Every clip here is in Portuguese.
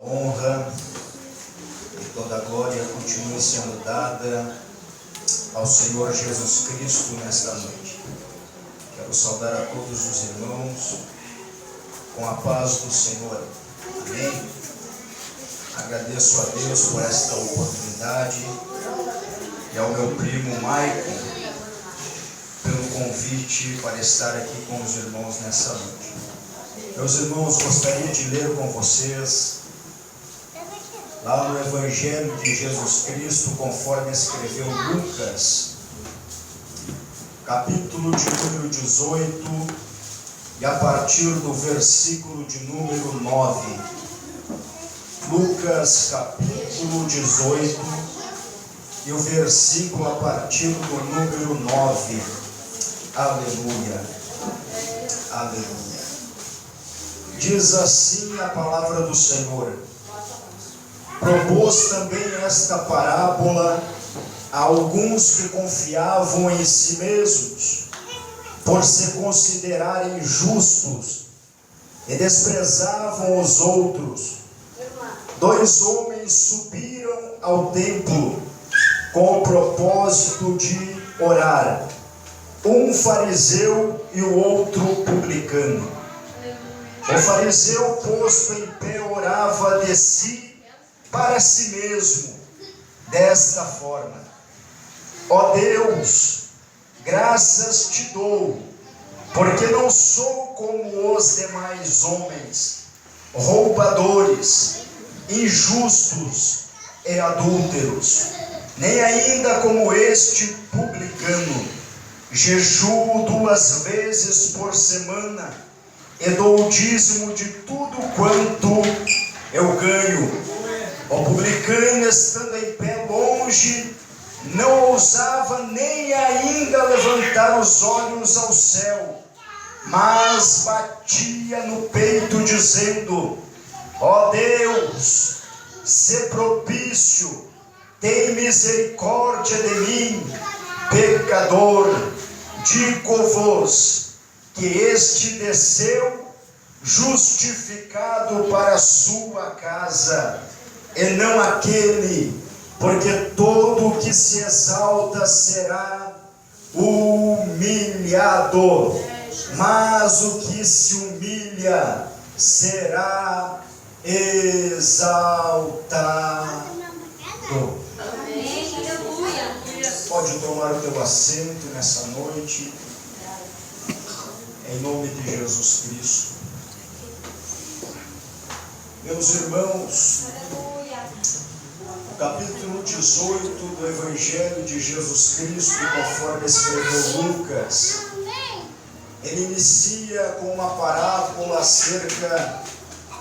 honra e toda a glória continue sendo dada ao Senhor Jesus Cristo nesta noite. Quero saudar a todos os irmãos com a paz do Senhor. Amém? Agradeço a Deus por esta oportunidade e ao meu primo Maicon pelo convite para estar aqui com os irmãos nessa noite. Meus irmãos, gostaria de ler com vocês lá no Evangelho de Jesus Cristo, conforme escreveu Lucas, capítulo de número 18, e a partir do versículo de número 9. Lucas, capítulo 18, e o versículo a partir do número 9. Aleluia. Aleluia. Diz assim a palavra do Senhor: propôs também esta parábola a alguns que confiavam em si mesmos, por se considerarem justos, e desprezavam os outros. 2 homens subiram ao templo com o propósito de orar, um fariseu e o outro publicano. O fariseu, posto em pé, orava de si para si mesmo, desta forma: ó Deus, graças te dou, porque não sou como os demais homens, roubadores, injustos e adúlteros, nem ainda como este publicano. Jejuo 2 vezes por semana e dou o dízimo de tudo quanto eu ganho. O publicano, estando em pé longe, não ousava nem ainda levantar os olhos ao céu, mas batia no peito, dizendo: ó Deus, sê propício, tem misericórdia de mim, pecador. Digo-vos que este desceu justificado para a sua casa, e não aquele, porque todo o que se exalta será humilhado, mas o que se humilha será exaltado. Pode tomar o teu assento nessa noite, em nome de Jesus Cristo. Meus irmãos, o capítulo 18 do Evangelho de Jesus Cristo, conforme escreveu Lucas, ele inicia com uma parábola acerca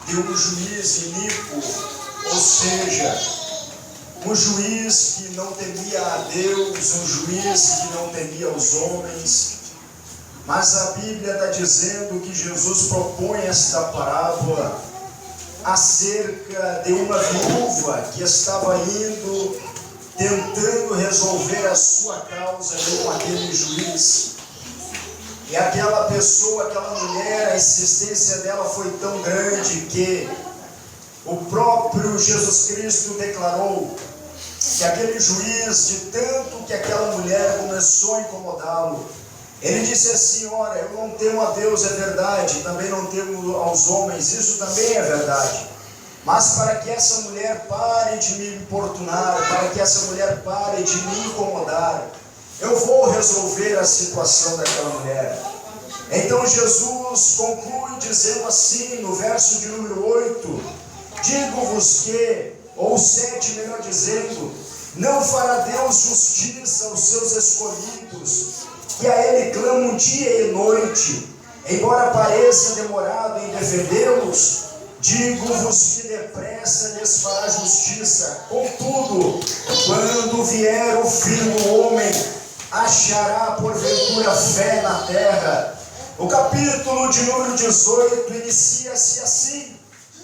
de um juiz iníquo, ou seja, um juiz que não temia a Deus, um juiz que não temia os homens. Mas a Bíblia está dizendo que Jesus propõe esta parábola acerca de uma viúva que estava indo, tentando resolver a sua causa com aquele juiz. E aquela pessoa, aquela mulher, a insistência dela foi tão grande que o próprio Jesus Cristo declarou que aquele juiz, de tanto que aquela mulher começou a incomodá-lo, ele disse assim: ora, eu não temo a Deus, é verdade, também não temo aos homens, isso também é verdade, mas para que essa mulher pare de me importunar, para que essa mulher pare de me incomodar, eu vou resolver a situação daquela mulher. Então Jesus conclui dizendo assim, no verso de número 8: digo-vos que, ou 7 melhor dizendo, não fará Deus justiça aos seus escolhidos, que a Ele clamam dia e noite, embora pareça demorado em defendê-los. Digo-vos que depressa lhes fará justiça. Contudo, quando vier o Filho do Homem, achará porventura fé na terra? O capítulo de número 18 inicia-se assim.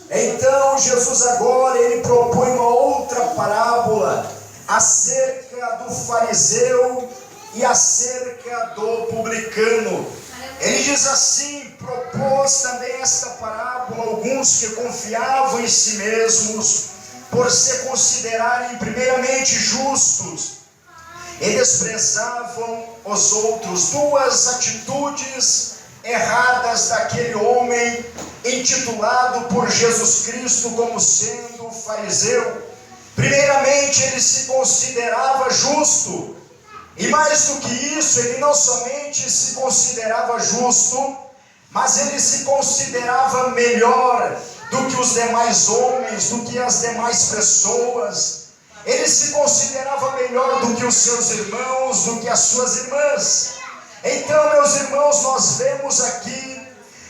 Então Jesus agora ele propõe uma outra parábola acerca do fariseu e acerca do publicano. Ele diz assim, propôs também esta parábola, o alguns que confiavam em si mesmos, por se considerarem primeiramente justos, e desprezavam os outros. Duas atitudes erradas daquele homem intitulado por Jesus Cristo como sendo fariseu. Primeiramente, ele se considerava justo, e mais do que isso, ele não somente se considerava justo, mas ele se considerava melhor do que os demais homens, do que as demais pessoas. Ele se considerava melhor do que os seus irmãos, do que as suas irmãs. Então, meus irmãos, nós vemos aqui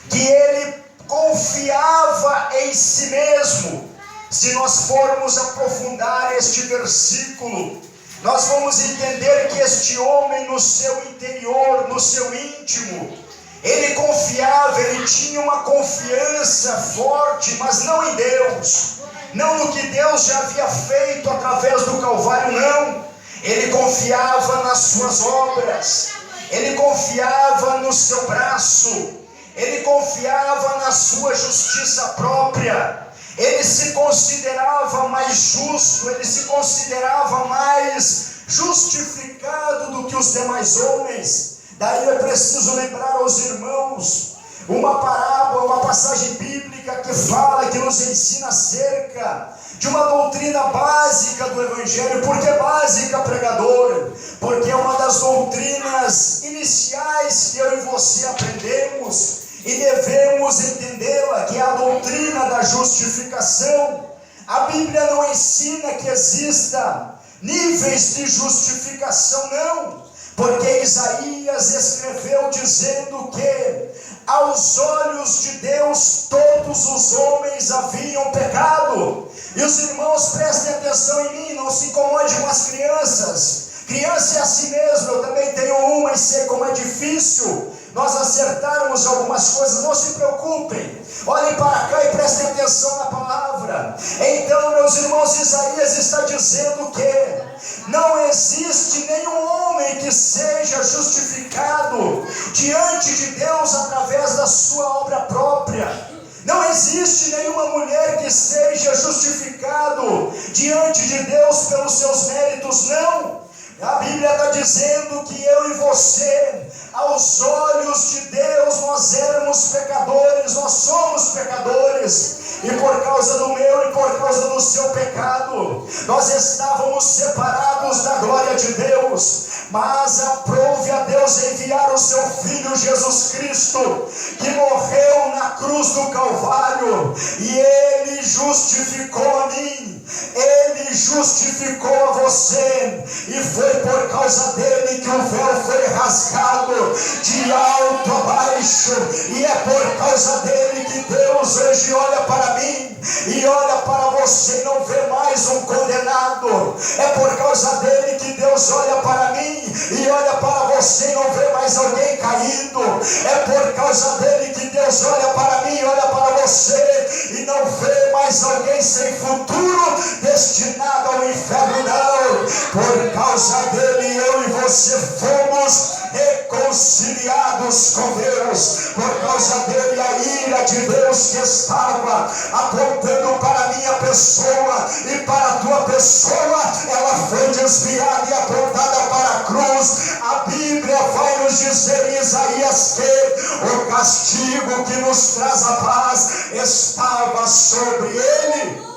que ele confiava em si mesmo. Se nós formos aprofundar este versículo, nós vamos entender que este homem, no seu interior, no seu íntimo, ele confiava, ele tinha uma confiança forte, mas não em Deus, não no que Deus já havia feito através do Calvário, não. Ele confiava nas suas obras, ele confiava no seu braço, ele confiava na sua justiça própria. Ele se considerava mais justo, ele se considerava mais justificado do que os demais homens. Daí é preciso lembrar aos irmãos uma parábola, uma passagem bíblica que fala, que nos ensina acerca de uma doutrina básica do Evangelho. Por que básica, pregador? Porque é uma das doutrinas iniciais que eu e você aprendemos e devemos entendê-la, que é a doutrina da justificação. A Bíblia não ensina que exista níveis de justificação, não, porque Isaías escreveu dizendo que aos olhos de Deus todos os homens haviam pecado. E os irmãos, prestem atenção em mim, não se incomode com as crianças. Criança é assim mesmo, eu também tenho uma e sei como é difícil nós acertarmos algumas coisas. Não se preocupem, olhem para cá e prestem atenção na palavra. Então, meus irmãos, Isaías está dizendo que não existe nenhum homem que seja justificado diante de Deus através da sua obra própria. Não existe nenhuma mulher que seja justificado diante de Deus pelos seus méritos, não. A Bíblia está dizendo que eu e você, aos olhos de Deus, nós éramos pecadores, nós somos pecadores, e por causa do meu e por causa do seu pecado, nós estávamos separados da glória de Deus. Mas aprove a Deus enviar o seu Filho Jesus Cristo, que morreu na cruz do Calvário, e Ele justificou a mim, Ele justificou a você, e foi por causa dele que o véu foi rasgado de alto a baixo, e é por causa dele que Deus hoje olha para mim e olha para você e não vê mais um condenado. É por causa dele que Deus olha para mim e olha para você e não vê mais alguém caído. É por causa dele que Deus olha para mim e olha para você e não vê mais alguém sem futuro, destinado ao inferno, não. Por causa dele, eu e você fomos reconciliados com Deus. Por causa dele, a ira de Deus que estava apontando para a minha pessoa e para a tua pessoa, ela foi desviada e apontada para a cruz. A Bíblia vai nos dizer em Isaías que o castigo que nos traz a paz estava sobre ele.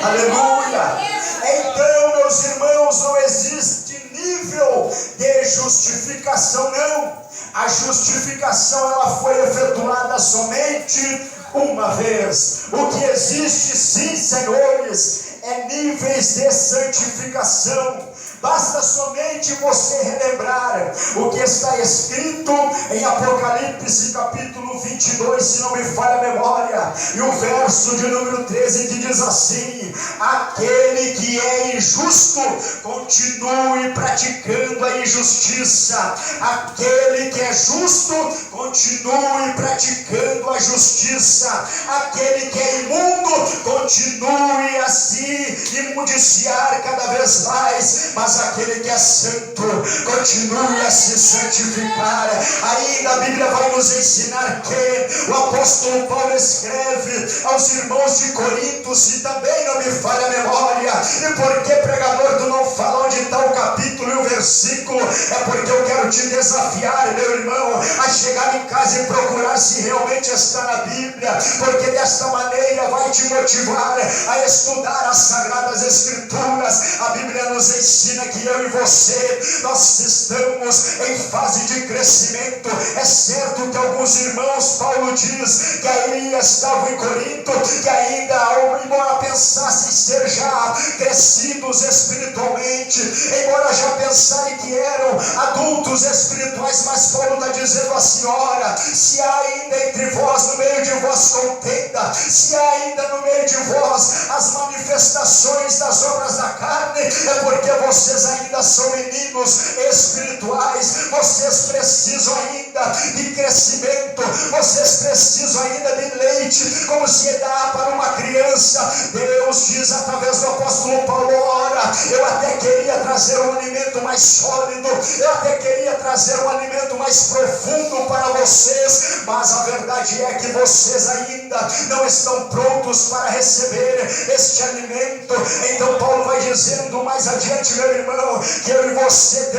Aleluia! Então, meus irmãos, não existe nível de justificação, não. A justificação, ela foi efetuada somente uma vez. O que existe, sim, senhores, é níveis de santificação. Basta somente você relembrar o que está escrito em Apocalipse capítulo 22, se não me falha a memória, e o verso de número 13, que diz assim: aquele que é injusto, continue praticando a injustiça. Aquele que é justo, continue praticando a justiça. Aquele que é imundo, continue a se imundiciar cada vez mais, mas aquele que é santo continue a se santificar. Ainda a Bíblia vai nos ensinar que o apóstolo Paulo escreve aos irmãos de Corinto, se também não me falha a memória. E por que, pregador, tu não fala onde está o capítulo e o versículo? É porque eu quero te desafiar, meu irmão, a chegar em casa e procurar se realmente está na Bíblia, porque desta maneira vai te motivar a estudar as Sagradas Escrituras. A Bíblia nos ensina que eu e você, nós estamos em fase de crescimento. É certo que alguns irmãos, Paulo diz que ainda estavam em Corinto, que ainda, embora pensassem ser já crescidos espiritualmente, embora já pensarem que eram adultos espirituais, mas Paulo está dizendo assim: ora, se há ainda entre vós, no meio de vós contenda, se há ainda no meio de vós as manifestações das obras da carne, é porque vocês ainda são meninos espirituais, vocês precisam ainda de crescimento, vocês precisam ainda de leite, como se dá para uma criança. Deus diz através do apóstolo Paulo: ora, eu até queria trazer um alimento mais sólido, eu até queria trazer um alimento mais profundo para vocês, mas a verdade é que vocês ainda não estão prontos para receber este alimento. Então Paulo vai dizendo mais adiante, meu irmão, que eu e você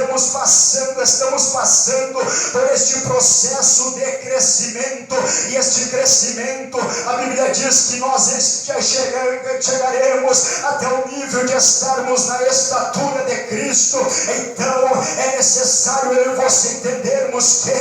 estamos passando por este processo de crescimento, e este crescimento, a Bíblia diz que nós chegaremos até o nível de estarmos na estatura de Cristo. Então é necessário eu e você entendermos que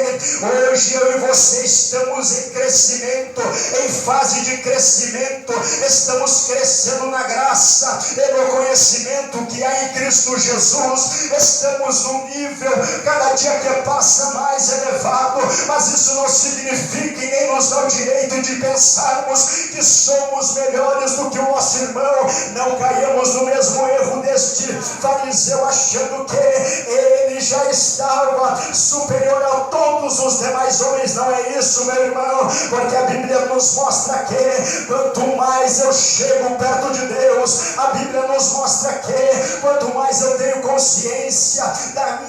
hoje eu e você estamos em crescimento, em fase de crescimento, estamos crescendo na graça e no conhecimento que há em Cristo Jesus. Estamos num nível cada dia que passa mais elevado, mas isso não significa e nem nos dá o direito de pensarmos que somos melhores do que o nosso irmão. Não caiamos no mesmo erro deste fariseu, achando que ele já estava superior a todos os demais homens. Não é isso, meu irmão, porque a Bíblia nos mostra que quanto mais eu chego perto de Deus, a Bíblia nos mostra que quanto mais eu tenho consciência da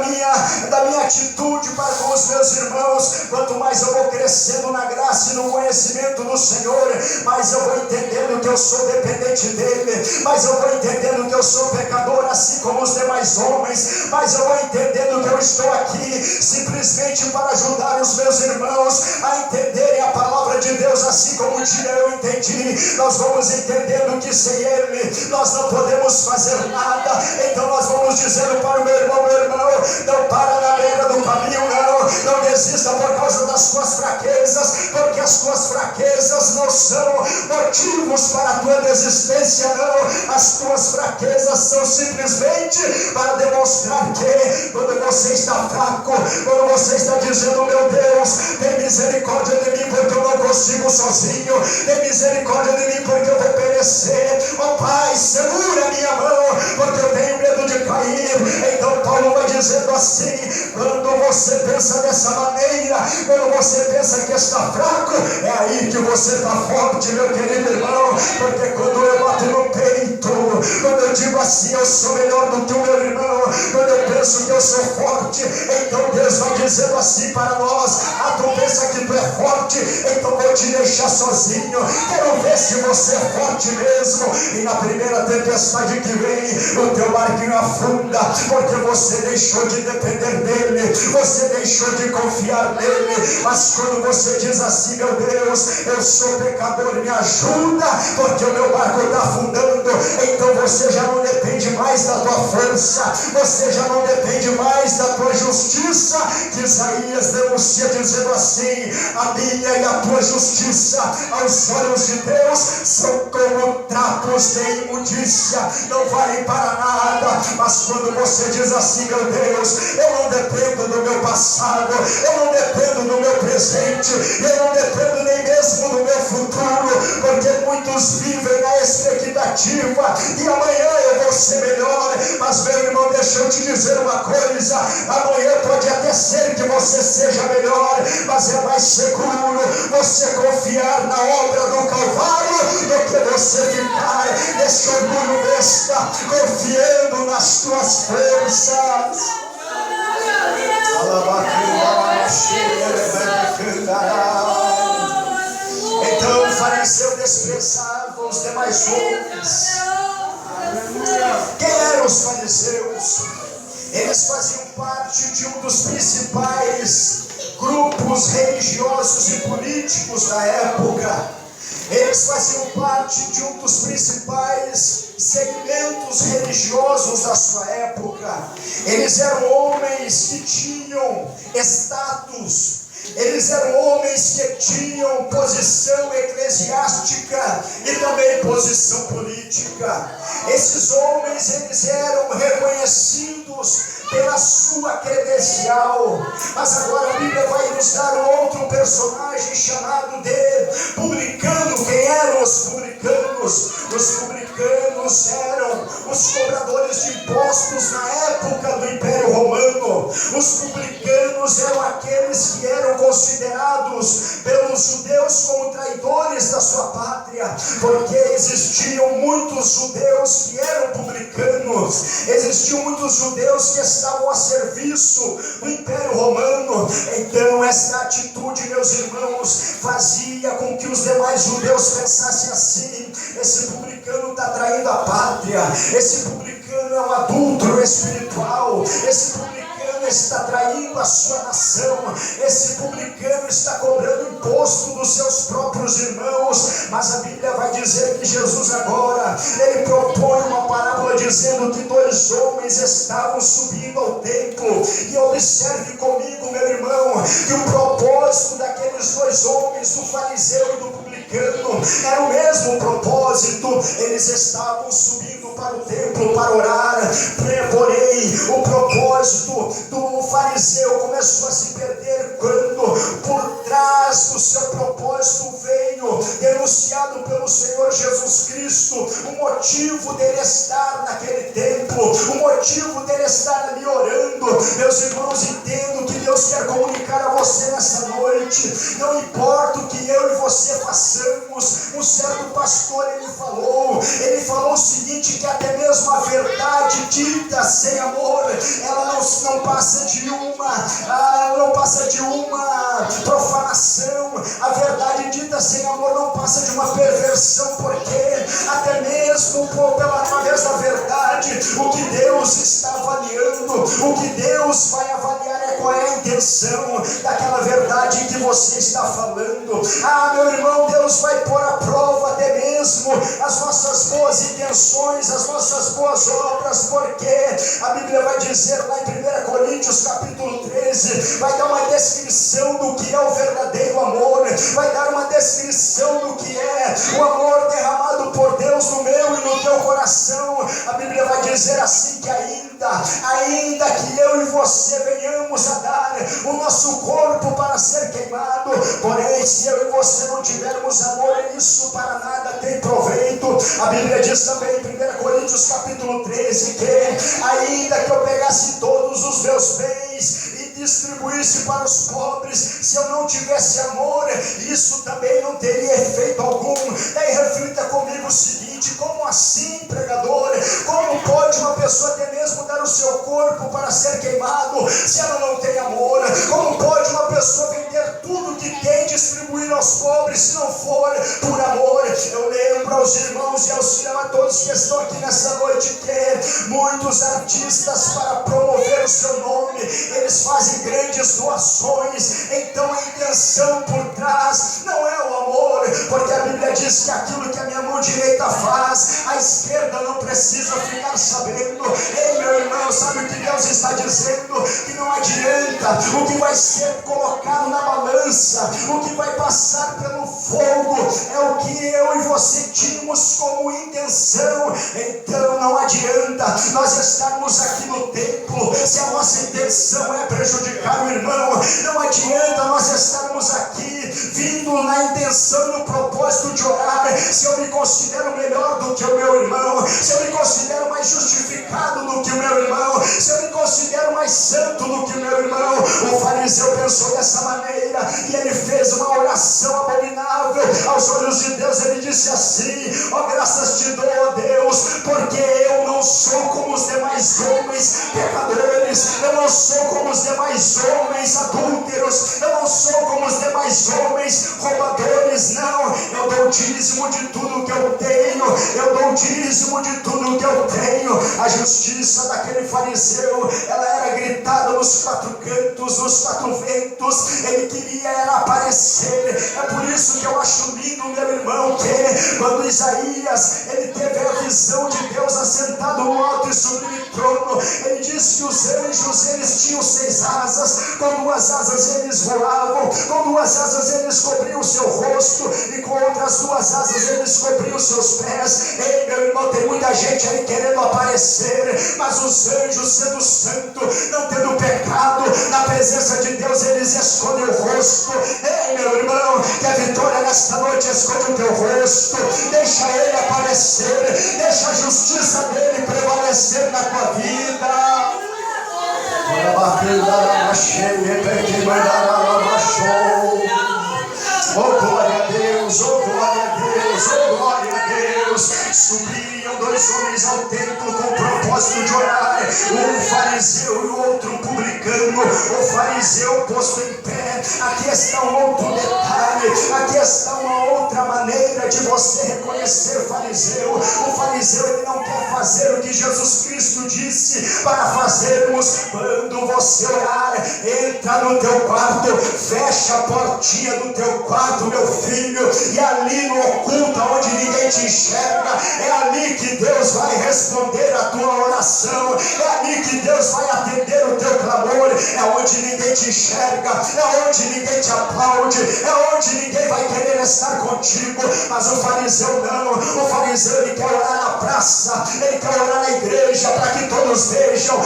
minha atitude para com os meus irmãos, quanto mais eu vou crescendo na graça e no conhecimento do Senhor, mais eu vou entendendo que eu sou dependente dele, mais eu vou entendendo que eu sou pecador assim como os demais homens, mas eu vou entendendo que eu estou aqui simplesmente para ajudar os meus irmãos a entenderem a palavra de Deus assim como um dia eu entendi. Nós vamos entendendo que sem ele nós não podemos fazer nada. Então nós vamos dizendo para o meu irmão: não para na beira do caminho, não desista por causa das tuas fraquezas, porque as tuas fraquezas não são motivos para a tua desistência, não. As tuas fraquezas são simplesmente para demonstrar que quando você está fraco, quando você está dizendo: meu Deus, tem misericórdia de mim porque eu não consigo sozinho, tem misericórdia de mim porque eu vou perecer, ó Pai, segura a minha mão porque eu tenho medo de cair. Então Paulo vai dizendo assim: quando você pensa dessa maneira, quando você pensa que está fraco, é aí que você está forte, meu querido irmão, porque quando eu bato no peito, quando eu digo assim, eu sou melhor do que o meu irmão, quando eu penso que eu sou forte, então Deus vai dizendo assim para nós: tu pensa que tu é forte, então vou te deixar sozinho, quero ver se você é forte mesmo. E na primeira tempestade que vem, o teu barquinho afunda, porque você deixou de depender dele, você deixou de confiar nele. Mas quando você diz assim: meu Deus, eu sou pecador, me ajuda, porque o meu barco está afundando, então você já não depende mais da tua força, você já não depende mais da tua justiça, que Isaías denuncia dizendo assim: a minha e a tua justiça aos olhos de Deus são como trapos de imundícia, não valem para nada. Mas quando você diz assim: meu Deus, eu não dependo do meu passado, eu não dependo do meu presente, eu não dependo nem mesmo do meu futuro, porque muitos vivem na expectativa de amanhã eu vou ser melhor. Mas meu irmão, deixa eu te dizer uma coisa: amanhã pode até ser que você seja melhor, mas é mais seguro você confiar na obra do Calvário do que você ficar confiando nas tuas forças. Então o fariseu desprezava os demais homens. Quem eram os fariseus? Eles faziam parte de um dos principais grupos religiosos e políticos da época. Eles faziam parte de um dos principais segmentos religiosos da sua época. Eles eram homens que tinham status. Eles eram homens que tinham posição eclesiástica e também posição política. Esses homens, eles eram reconhecidos pela sua credencial. Mas agora a Bíblia vai nos dar um outro personagem chamado de publicano. Quem eram os publicanos? Os publicanos eram os cobradores de impostos na época do Império Romano. Os publicanos eram aqueles que eram considerados pelos judeus como traidores da sua pátria, porque existiam muitos judeus que eram publicanos, existiam muitos judeus que estavam a serviço do Império Romano. Então esta atitude, meus irmãos, fazia com que os demais judeus pensassem assim: esse publicano está traindo a pátria, esse publicano é um adúltero espiritual, esse publicano está traindo a sua nação, esse publicano está cobrando imposto dos seus próprios irmãos. Mas a Bíblia vai dizer que Jesus agora, ele propõe uma parábola dizendo que dois homens estavam subindo ao templo. E observe comigo, meu irmão, que o propósito daqueles dois homens, do fariseu e do publicano, era o mesmo propósito. Eles estavam subindo para o templo para orar, porém o propósito do fariseu começou a se perder quando por trás do seu propósito veio denunciado pelo Senhor Jesus Cristo o motivo dele estar naquele templo, o motivo dele estar ali orando. Meus irmãos, entendo que Deus quer comunicar a você nessa noite. Não importa o que eu e você façamos. Um certo pastor, ele falou o seguinte, que até mesmo a verdade dita sem amor, ela não passa de uma profanação. A verdade dita sem amor não passa de uma perversão, porque até mesmo através da verdade, o que Deus está avaliando, o que Deus vai avaliar é qual é a intenção daquela verdade que você está falando. Meu irmão, Deus vai pôr à prova até mesmo as nossas boas intenções, as nossas boas obras, porque a Bíblia vai dizer lá em 1 Coríntios capítulo 13, vai dar uma descrição do que é o verdadeiro amor, vai dar uma descrição do que é o amor derramado por Deus no meu e no teu coração. A Bíblia vai dizer assim, que ainda que eu e você venhamos a dar o nosso corpo para ser queimado, porém se eu e você não tivermos amor, isso para nada tem proveito. A Bíblia diz também em 1 Coríntios capítulo 13 que ainda que eu pegasse todos os meus bens e distribuísse para os pobres, se eu não tivesse amor, isso também não teria efeito algum. Daí reflita comigo o seguinte: como assim, pregador? Como pode uma pessoa até mesmo dar o seu corpo para ser queimado se ela não tem amor? Como pode uma pessoa vender tudo que tem e distribuir aos pobres se não for por amor? Eu lembro aos irmãos e a todos que estão aqui nessa noite que muitos artistas, para promover o seu nome, eles fazem grandes doações. Então a intenção por trás não é o amor, porque a Bíblia diz que aquilo que a minha mão direita faz, a esquerda não precisa ficar sabendo. Ei, meu irmão, sabe o que Deus está dizendo? Que não adianta. O que vai ser colocado na balança, o que vai passar pelo fogo, é o que eu e você tínhamos como intenção. Então não adianta nós estarmos aqui no templo se a nossa intenção é prejudicar o irmão. Não adianta nós estarmos aqui vindo na intenção, no propósito de orar, se eu me considero melhor do que o meu irmão, se eu me considero mais justificado do que o meu irmão, se eu me considero mais santo do que o meu irmão. O fariseu pensou dessa maneira e ele fez uma oração abominável aos olhos de Deus. Ele disse assim: ó, graças te dou, ó Deus, porque eu não não sou como os demais homens pecadores, eu não sou como os demais homens adúlteros, eu não sou como os demais homens roubadores, não. Eu dou dízimo de tudo que eu tenho, eu dou dízimo de tudo que eu tenho. A justiça daquele fariseu, ela era gritada nos quatro cantos, nos quatro ventos. Ele queria era aparecer. É por isso que eu acho lindo, meu irmão, que quando Isaías ele teve a visão de Deus assentado no alto e sublime trono, ele disse que os anjos eles tinham 6 asas, com 2 asas eles voavam, com 2 asas eles cobriam o seu rosto, e com outras 2 asas eles cobriam os seus pés. Ei, meu irmão, tem muita gente aí querendo aparecer, mas os anjos, sendo santo, não tendo pecado, na presença de Deus eles escondem o rosto. Ei, meu irmão, que a vitória nesta noite esconde o teu rosto. Deixa ele aparecer, deixa a justiça dele prevalecer na tua vida. Oh, glória a Deus, oh, glória a Deus, oh, glória a Deus. Subiam 2 homens ao templo com o propósito de orar, um fariseu e o outro publicano. O fariseu posto em pé. Aqui está um outro detalhe, aqui está uma outra maneira de você reconhecer o fariseu. O fariseu ele não quer fazer o que Jesus Cristo disse para fazermos. Quando você orar, entra no teu quarto, fecha a portinha do teu quarto, meu filho, e ali no oculto, onde ninguém te enxerga, é ali que Deus vai responder a tua oração, é ali que Deus vai atender o teu clamor. É onde ninguém te enxerga, é onde ninguém te aplaude, é onde ninguém vai querer estar contigo. Mas o fariseu não, o fariseu ele quer orar na praça, ele quer orar na igreja, para que todos vejam,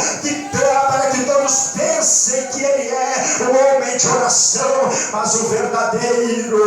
para que todos pensem que ele é um homem de oração. Mas o verdadeiro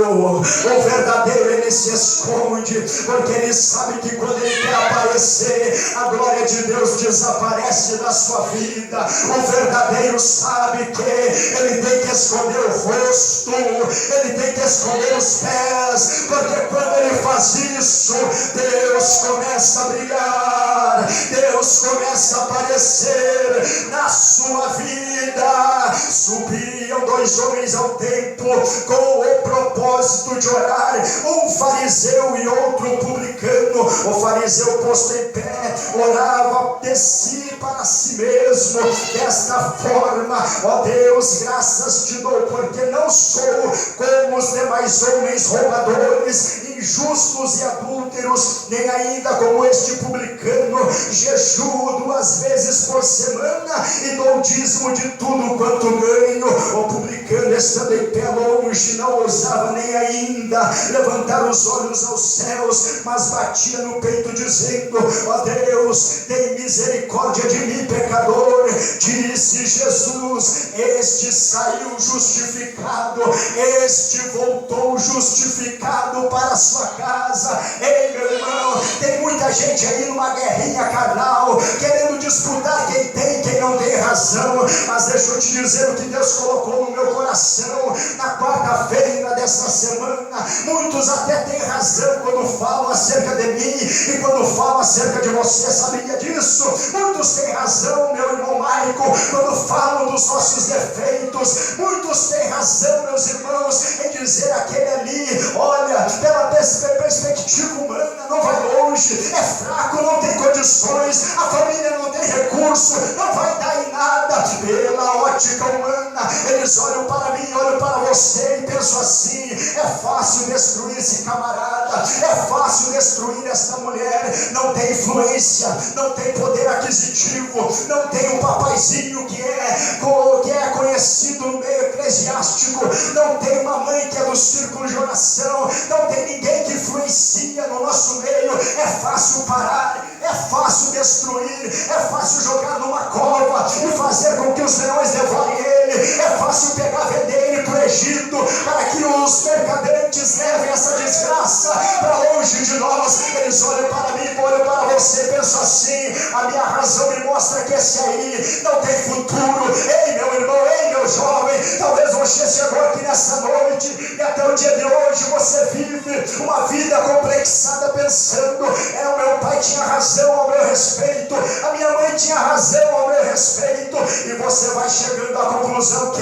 ele se esconde, porque ele sabe que quando ele quer aparecer, a glória de Deus desaparece da sua vida. O verdadeiro sabe que ele tem que esconder o rosto, ele tem que esconder os pés, porque quando ele faz isso, Deus começa a brilhar, Deus começa a aparecer na sua vida. Subiam 2 homens ao templo com o propósito de orar, um fariseu e outro publicano. O fariseu posto em pé orava de si para si mesmo, desta forma: ó Deus, graças te dou, porque não sou como os demais homens roubadores, injustos e adúlteros, nem ainda como este publicano. Jejuo 2 vezes por semana e dou dízimo de tudo quanto ganho. O publicano, estando em pé longe, não ousava nem ainda levantar os olhos aos céus, mas batia no peito dizendo: ó Deus, tem misericórdia de mim, pecador. Disse Jesus: este saiu justificado, este voltou justificado para a sua casa. Ei, meu irmão, tem muita gente aí numa guerrinha carnal, querendo disputar quem tem e quem não tem razão. Mas deixa eu te dizer o que Deus colocou no meu coração na quarta-feira desta semana. Muitos até têm razão quando falam acerca de mim e quando falam acerca de você. Sabia disso? Muitos têm razão, meu irmão Maico, quando falam dos nossos defeitos. Muitos têm razão, meus irmãos, em dizer: aquele ali, olha, pela perspectiva humana, não vai longe, é fraco, não tem condições, a família não tem recurso, não vai dar em nada. Pela ótica humana, eles olham para mim, olham para você e pensam assim: é fácil destruir esse camarada, é fácil destruir esta mulher. Não tem influência, não tem poder aquisitivo, não tem um papaizinho que é conhecido no meio eclesiástico, não tem uma mãe que é do círculo de oração, não tem ninguém que influencia no nosso meio. É fácil parar, é fácil destruir, é fácil jogar numa cova e fazer com que os leões devorem ele. É fácil pegar, vender ele para o Egito, para que os mercadantes levem essa desgraça para longe de nós. Eles olham para mim, olham para você e pensam assim: a minha razão me mostra que esse aí não tem futuro. Ei, meu irmão, ei, meu jovem, talvez você chegou aqui nessa noite e até o dia de hoje você vive uma vida complexada pensando: o meu pai tinha razão ao meu respeito, respeito, a minha mãe tinha razão ao meu respeito, e você vai chegando à conclusão que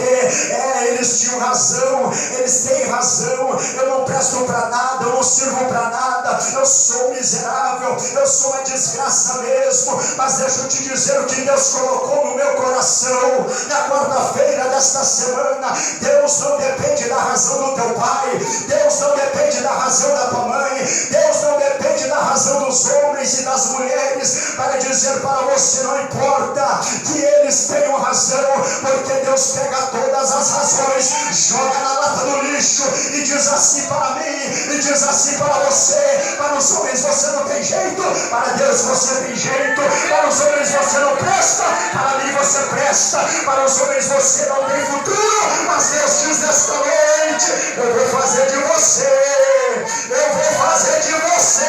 eles tinham razão, eles têm razão, eu não presto para nada, eu não sirvo para nada, eu sou miserável, eu sou uma desgraça mesmo. Mas deixa eu te dizer o que Deus colocou no meu coração na quarta-feira desta semana. Deus não depende da razão do teu pai, Deus não depende da razão da tua mãe, Deus não depende da razão dos homens e das mulheres para dizer para você: não importa que eles tenham razão, porque Deus pega todas as razões, joga na lata do lixo e diz assim para mim, e diz assim para você: para os homens você não tem jeito, para Deus você tem jeito, para os homens você não presta, para mim você presta, para os homens você não tem futuro, mas Deus diz nesta noite: eu vou fazer de você, eu vou fazer de você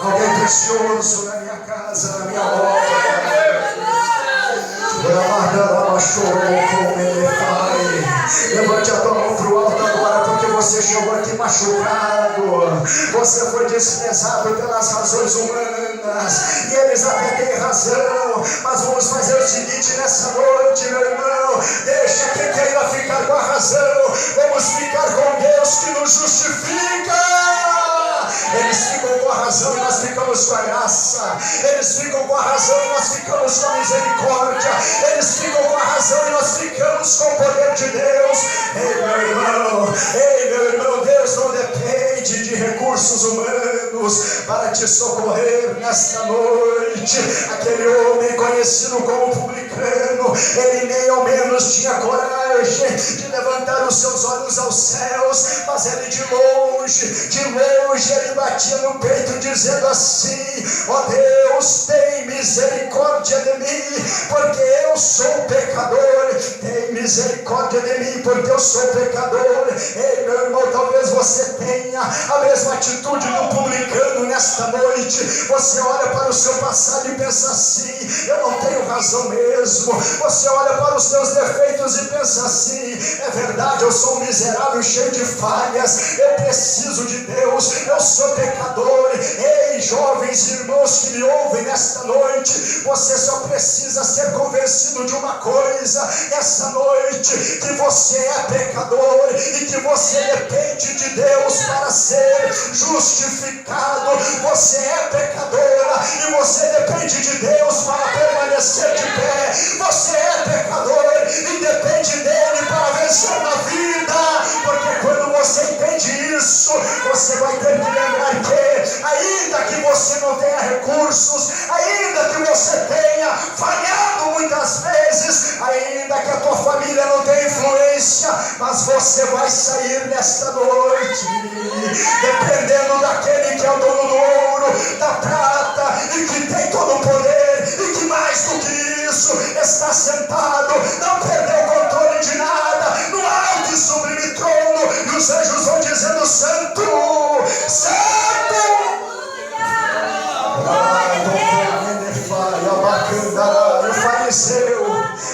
alguém precioso na minha casa, na minha obra. Levante a tua mão para o alto agora, porque você chegou aqui machucado, você foi desprezado pelas razões humanas, e eles até têm razão, mas vamos fazer o seguinte nessa noite, meu irmão: deixa quem queira ficar com a razão, vamos ficar com Deus que nos justifica. Eles ficam com a razão e nós ficamos com a graça. Eles ficam com a razão e nós ficamos com a misericórdia. Eles ficam com a razão e nós ficamos com o poder de Deus. Ei meu irmão, Deus não depende de recursos humanos para te socorrer nesta noite. Aquele homem conhecido como publicano, ele nem ao menos tinha coragem de levantar os seus olhos aos céus, mas ele de longe ele batia no peito dizendo assim: ó Deus, tem misericórdia de mim, porque eu sou pecador. Tem misericórdia de mim, porque eu sou pecador. Ei meu irmão, talvez você tenha a mesma atitude do publicano nesta noite. Você olha para o seu passado e pensa assim: eu não tenho razão mesmo. Você olha para os seus defeitos e pensa assim: é verdade, eu sou um miserável cheio de falhas, eu preciso de Deus, eu sou pecador. Ei jovens irmãos que me ouvem nesta noite, você só precisa ser convencido de uma coisa nesta noite: que você é pecador e que você depende de Deus para ser justificado. Você é pecadora e você depende de Deus para permanecer de pé. Você é pecador e depende dele para vencer na vida, porque quando você entende isso, você vai ter que lembrar que, ainda que você não tenha recursos, ainda que você tenha falhado muitas vezes, ainda que a tua família não tenha influência, mas você vai sair nesta noite dependendo daquele que é o dono do ouro, da prata, e que tem todo o poder, e que mais do que isso está sentado, não perdeu o controle de nada, no alto e sublime trono, e os anjos vão dizendo: santo, santo.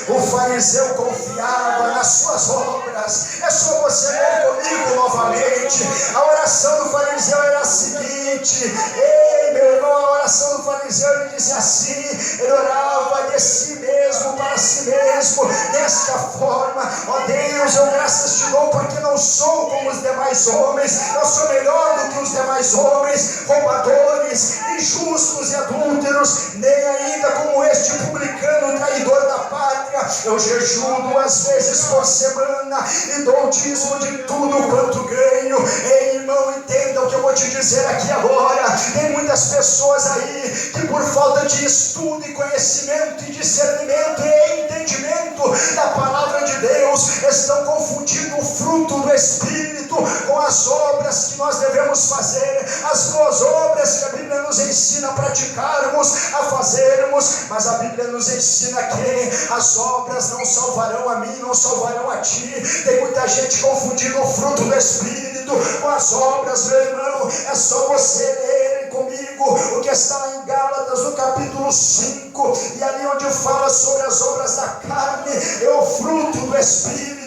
O fariseu confiava nas suas obras. É só você ler comigo novamente. A oração do fariseu era a seguinte: ei meu irmão, a oração do fariseu, ele disse assim, ele orava de si mesmo para si mesmo, desta forma: ó Deus, eu graças te dou porque não sou como os demais homens, eu sou melhor do que os demais homens, roubadores, injustos e adúlteros, nem ainda como este publicano traidor da pátria. Eu jejuo 2 vezes por semana e dou o dízimo de tudo quanto ganho. Ei irmão, entenda o que eu vou te dizer aqui agora. Tem muitas pessoas aí que por falta de estudo e conhecimento e discernimento e entendimento da palavra de Deus estão confundindo o fruto do Espírito com as obras que nós devemos fazer, as boas obras que a Bíblia nos ensina a praticarmos, a fazermos. Mas a Bíblia nos ensina que as obras não salvarão a mim, não salvarão a ti. Tem muita gente confundindo o fruto do Espírito com as obras, meu irmão. É só você ler comigo o que está lá em Gálatas, no capítulo 5, e ali onde fala sobre as obras da carne é o fruto do Espírito.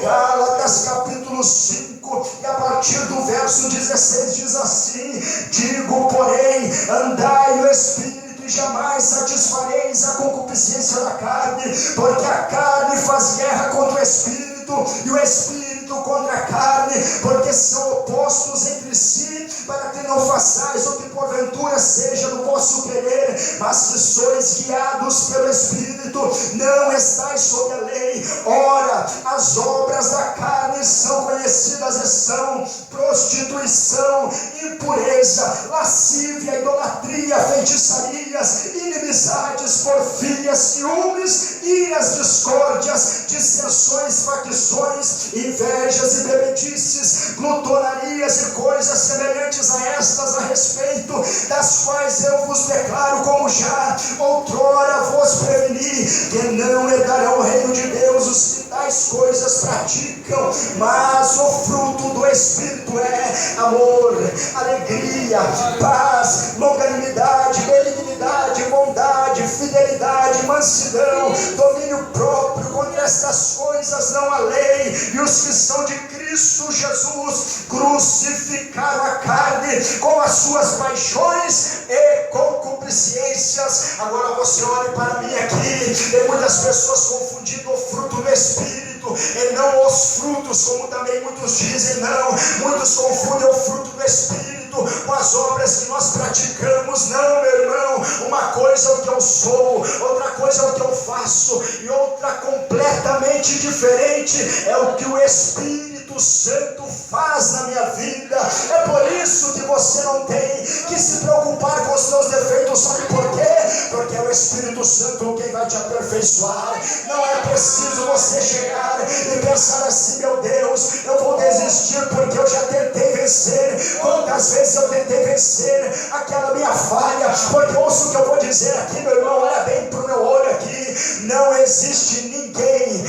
Gálatas capítulo 5, e a partir do verso 16 diz assim: digo porém, andai no Espírito, jamais satisfareis a concupiscência da carne, porque a carne faz guerra contra o Espírito, e o Espírito contra a carne, porque são opostos entre si, para que não façais o que porventura seja do vosso querer, mas se sois guiados pelo Espírito, não estáis sob a lei. Ora, as obras da carne são conhecidas e são prostituição, impureza, lascívia, idolatria, feitiçarias, inimizades, porfias, ciúmes, iras, discórdias, dissensões, facções, invejas e bebedices, glutonarias e coisas semelhantes a estas, a respeito das quais eu vos declaro, como já outrora vos preveni, que não herdarão o reino de Deus os que tais coisas praticam, mas o fruto do Espírito é amor, alegria, paz, longanimidade, benignidade, bondade, fidelidade, mansidão, domínio próprio. Contra estas coisas não há lei, e os que são de Cristo Jesus crucificaram a carne com as suas paixões e concupiscências. Agora você olhe para mim aqui, tem muitas pessoas confundindo o fruto do Espírito e não os frutos, como também muitos dizem. Não, muitos confundem o fruto do Espírito com as obras que nós praticamos. Não, meu irmão, uma coisa é o que eu sou, outra coisa é o que eu faço, e outra completamente diferente é o que o Espírito Santo faz na minha vida. É por isso que você não tem que se preocupar com os seus defeitos. Sabe por quê? Porque é o Espírito Santo quem vai te aperfeiçoar. Não é preciso você chegar e pensar assim: meu Deus, eu vou desistir porque eu já tentei vencer. Quantas vezes eu tentei vencer aquela minha falha? Porque ouça o que eu vou dizer aqui, meu irmão, olha bem para o meu olho aqui. Não existe ninguém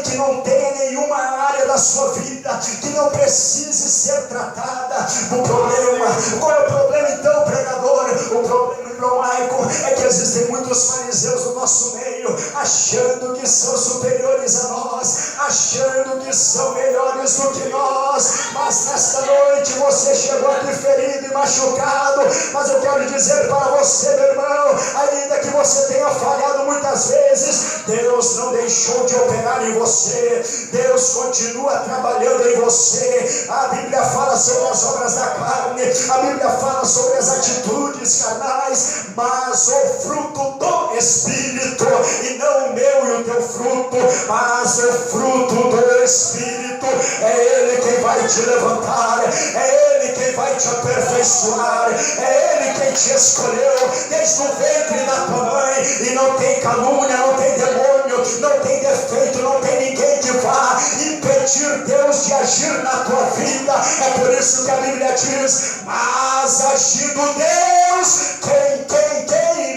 que não tenha nenhuma área da sua vida que não precise ser tratada. O problema, qual é o problema então, pregador? O problema, irmão Maicon, é que existem muitos fariseus no nosso meio, achando que são superiores a nós, achando que são melhores do que nós. Mas nesta noite você chegou aqui ferido e machucado, mas eu quero dizer para você, meu irmão, ainda que você tenha falhado muitas vezes, Deus não deixou de operar em você, Deus continua trabalhando em você. A Bíblia fala sobre as obras da carne, a Bíblia fala sobre as atitudes carnais, mas o fruto do Espírito, e não o meu e o teu fruto, mas o fruto do Espírito, é Ele quem vai te levantar, é Ele quem vai te aperfeiçoar, é Ele quem te escolheu desde o ventre da tua mãe, e não tem calúnia, não tem demônio, não tem defeito, não tem ninguém que vá impedir Deus de agir na tua vida. É por isso que a Bíblia diz: mas agindo Deus, quem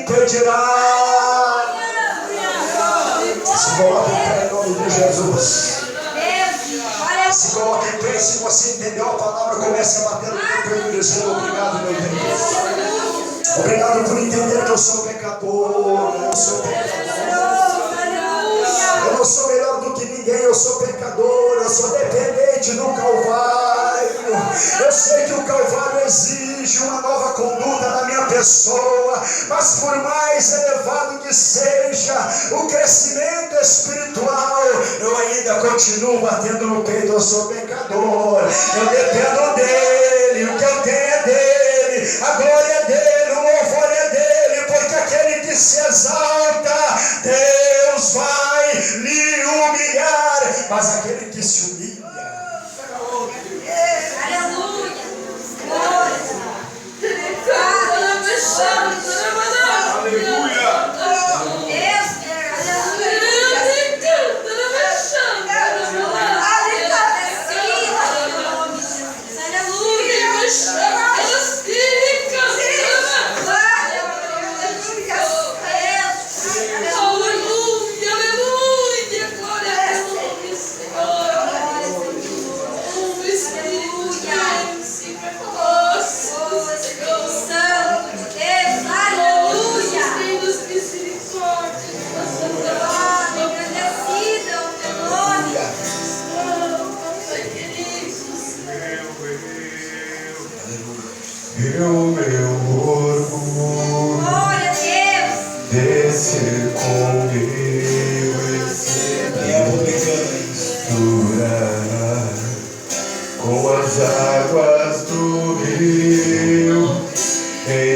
impedirá? Se coloque em pé em nome de Jesus. Se coloque em pé. Se você entendeu a palavra, comece a bater no teu peito dizendo: obrigado, meu Deus. Obrigado por entender que eu sou pecador. Eu sou pecador. Eu não sou melhor do que ninguém, eu sou pecador, eu sou dependente do Calvário. Eu sei que o Calvário exige uma nova conduta da minha pessoa, mas por mais elevado que seja o crescimento espiritual, eu ainda continuo batendo no peito: eu sou pecador, eu dependo dele, o que eu tenho é dele, a glória é dele, o louvor é dele, porque aquele que se exalta, Deus vai lhe humilhar, mas aquele que se humilha, aleluia, aleluia.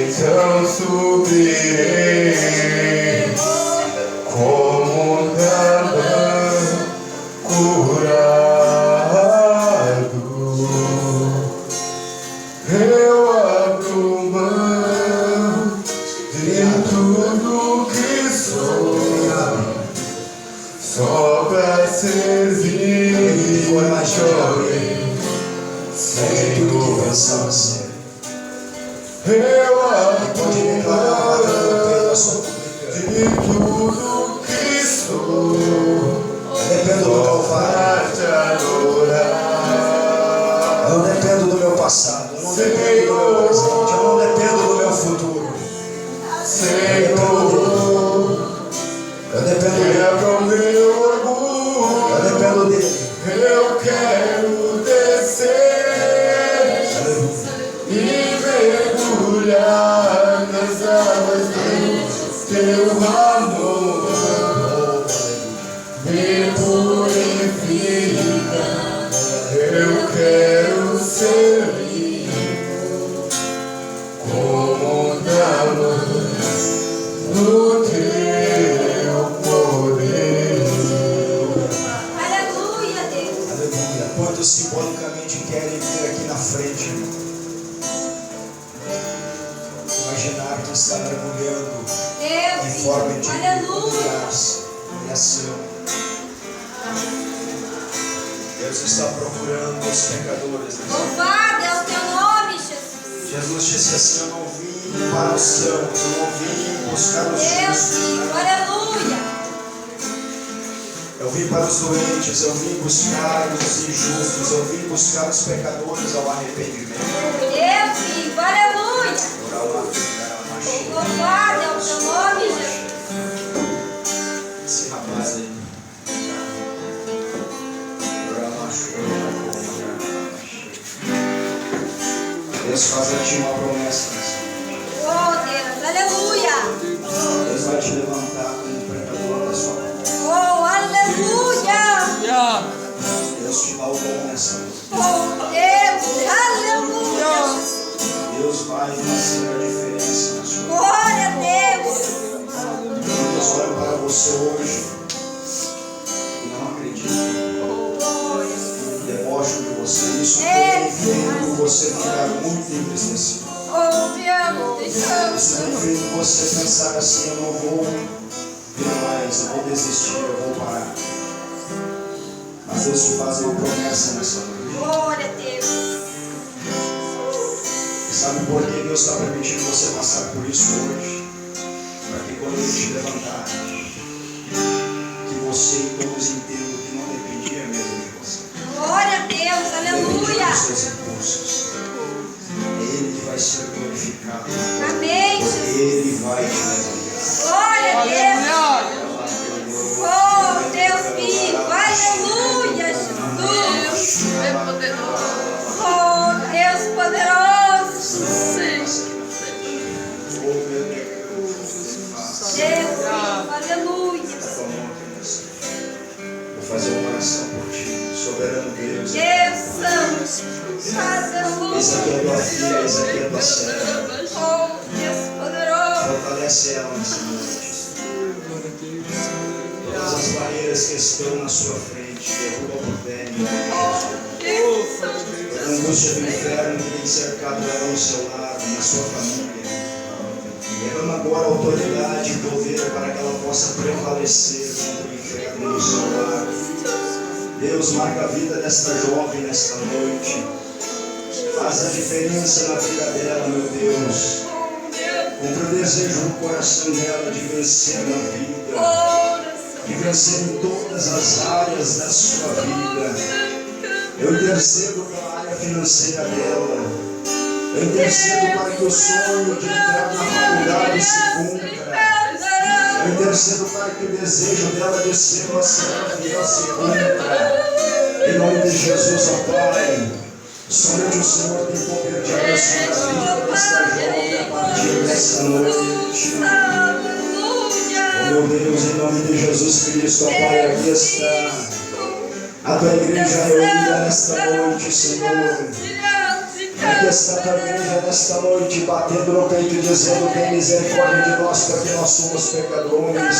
Então subirei como um tamanho curado. Eu abro mão de tudo que sou, só pra servir for mais jovem, Senhor. tudo que pensava ser. Eu Pode declarar a sua de tudo que sou, dependo do Calvário. te adorar. Eu não dependo do meu passado, eu não dependo do meu presente, eu não dependo do meu futuro. Senhor, Eu dependo dele. quebra o meu orgulho. Eu dependo dele. Eu quero descer e mergulhar nas águas do teu amor. Me purifica. Eu quero ser livre como dama do teu poder. Aleluia, Deus. Aleluia. Quantos simbolicamente querem vir aqui na frente? Imaginar que está mergulhando em forma Deus, de aleluia. humilhação. Deus está procurando os pecadores. Louvado é o teu nome, Jesus. Jesus disse assim: eu não vim para os sãos, eu não vim buscar os Deus, justos. aleluia. Eu vim para os doentes, eu vim buscar os injustos, eu vim buscar os pecadores ao arrependimento. Deus, aleluia. Louvado é o teu nome, Jesus. Esse rapaz aí. Deus faz a ti uma promessa. Oh, Deus, aleluia. Deus vai te levantar como pregador da sua mão. Oh, aleluia. Deus te dá o dom nessa noite. Oh, Deus, aleluia. Deus vai fazer a diferença na sua vida. Glória a Deus. Deus olha para você hoje e não acredita. Deboche de você. Isso tem feito você ficar muito entristecido. Oh, Deus, Isso tem feito você pensar assim: eu não vou vir mais, eu vou desistir, eu vou parar. Mas Deus te faz uma promessa nessa noite. glória a Deus. Sabe por que Deus está permitindo você passar por isso hoje? Para que quando Ele te levantar, que você e todos entendam que não dependia mesmo de você. Glória a Deus, Dependia aleluia. dos seus impulsos. É Ele que vai ser glorificado. Amém, Porque Jesus. Ele vai te levantar. Glória a Deus. Oh, Deus vivo, aleluia, Jesus. Oh, Deus poderoso. Deus vivo, aleluia. Vou fazer uma oração por ti, soberano Deus. Deus santo, Esse aqui é a tua aleluia. filha, esse aqui é a tua serva. Oh, Deus poderoso. Fortalece ela nessa noite. Todas as barreiras que estão na sua frente, derruba por terra. Deus santo. A angústia do inferno que tem cercado ela no seu lar, na sua família. Derrama agora autoridade e poder para que ela possa prevalecer contra o inferno no seu lar. Deus, marca a vida desta jovem nesta noite. Faz a diferença na vida dela, meu Deus. Cumpre o desejo no coração dela de vencer na vida. De vencer em todas as áreas da sua vida. Eu intercedo pela área financeira dela. Eu intercedo para que o sonho de entrar na faculdade se cumpra. Eu intercedo para que o desejo dela de ser uma serva se cumpra. Em nome de Jesus, ó Pai, somente o Senhor tem poder de abençoar a vida desta jovem a partir desta noite. Oh meu Deus, em nome de Jesus Cristo, ó Pai, aqui está a tua igreja reunida nesta noite, Senhor. Aqui está a tua igreja nesta noite, batendo no peito, dizendo: tem misericórdia de nós, porque nós somos pecadores.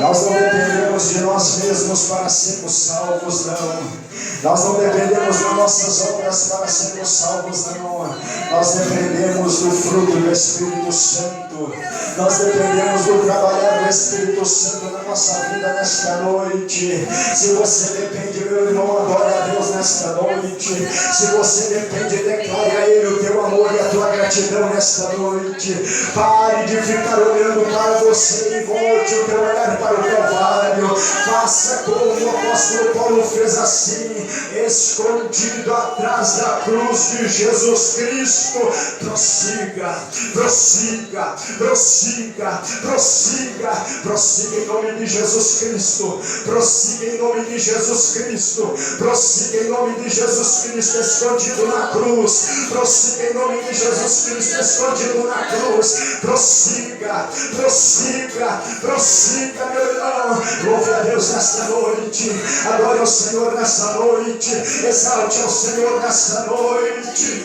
Nós não dependemos de nós mesmos para sermos salvos, não. Nós não dependemos das nossas obras para sermos salvos, não. Nós dependemos do fruto do Espírito Santo. Nós dependemos do trabalhar do Espírito Santo na nossa vida nesta noite. Se você depende, meu irmão, adore a Deus nesta noite. Se você depende, declare a Ele o teu amor e a tua gratidão nesta noite. Pare de ficar olhando para você e volte o teu olhar para o Calvário. Faça como o apóstolo Paulo fez assim, escondido atrás da cruz de Jesus Cristo. Prossiga, prossiga, prossiga, prossiga, prossiga em nome de Jesus Cristo. Prossiga em nome de Jesus Cristo. Prossiga em nome de Jesus Cristo, escondido na cruz. Prossiga em nome de Jesus Cristo, escondido na cruz. Prossiga, prossiga, prossiga, meu irmão. Louve a Deus nesta noite. Adore ao Senhor nesta noite. Exalte ao Senhor nesta noite.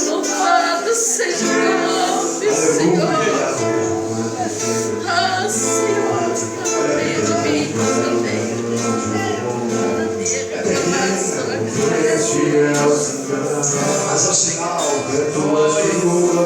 Louvado seja o teu nome, Senhor. Ah, Senhor, também de mim, também. Mas é o sinal de tua figura,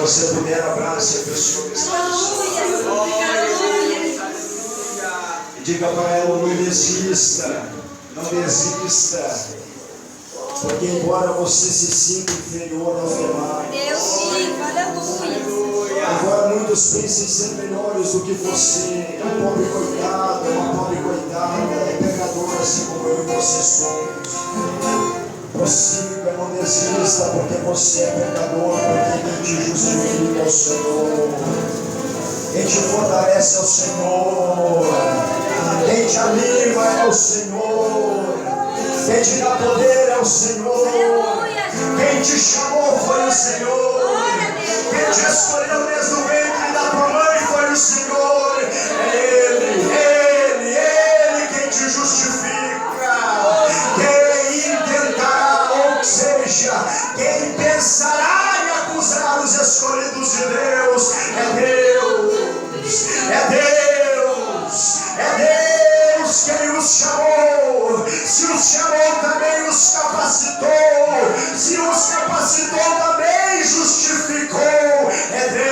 você puder, abrace a pessoa que está e diga para ela: não desista, não desista, porque embora você se sinta inferior aos demais, embora muitos pensem ser melhores do que você, é um pobre coitado, é uma pobre coitada, é pecador assim como eu e você somos. Prossiga, não desista, porque você é pecador, porque quem te justifica é o Senhor, quem te fortalece é o Senhor, quem te anima é o Senhor, quem te dá poder é o Senhor, quem te chamou foi o Senhor, quem te escolheu desde o ventre da tua mãe foi o Senhor. É Ele quem te justifica. Quem pensará em acusar os escolhidos de Deus é Deus, é Deus, é Deus quem os chamou. Se os chamou, também os capacitou. Se os capacitou, também justificou. É Deus.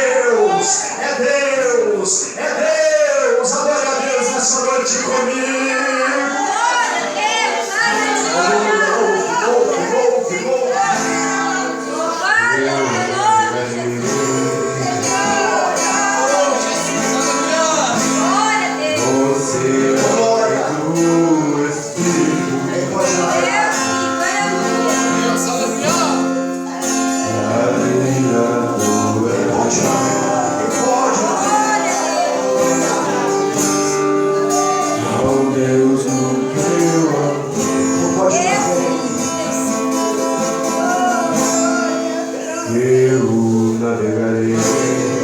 eu navegarei